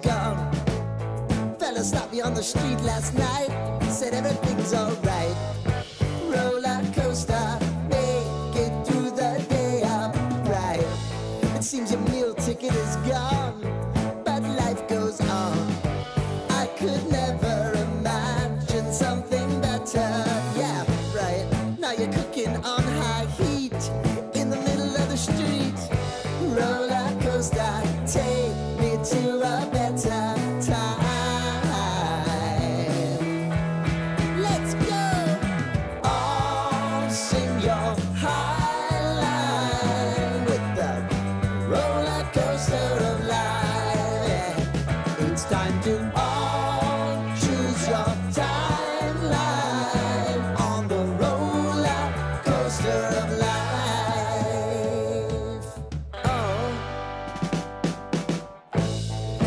gone. Fella stopped me on the street last night, said everything's alright. Roller coaster, make it through the day upright. It seems your meal ticket is gone, but life goes on. I could never imagine something better. Yeah, right. Now you're cooking on high heat in the middle of the street. Roller coaster, take me to a better time. Let's go! All sing your high line with the roller coaster of life. Yeah. It's time to all choose your timeline on the roller coaster of life. Oh,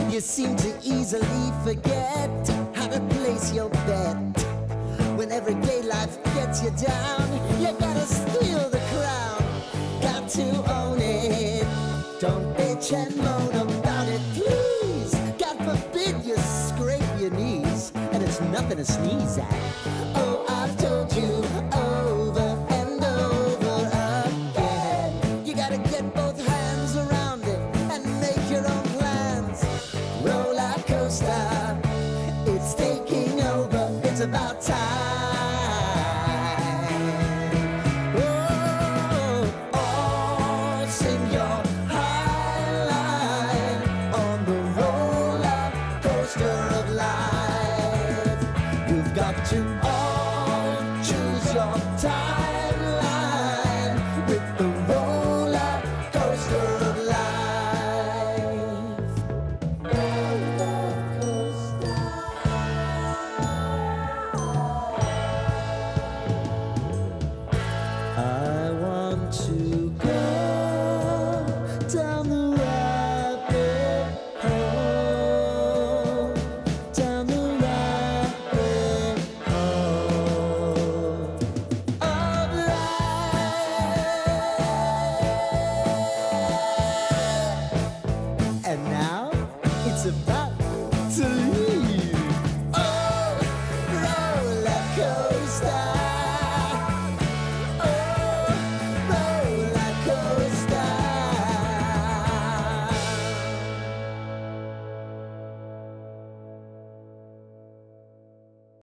you seem to easily forget how to place your bet. When everyday life gets you down, you gotta steal the crown. Got to own it. Don't bitch and moan about it, please. God forbid you scrape your knees, and it's nothing to sneeze at. Oh, I've told you over and over again, you gotta get both hands around it and make your own plans. Roller coaster, it's taking over, it's about time. Oh, all sing your high line on the roller coaster of life. You've got to all choose your timeline with the roller coaster of life. Roller coaster. I want to go down the rabbit hole, down the rabbit hole of life. And now it's about to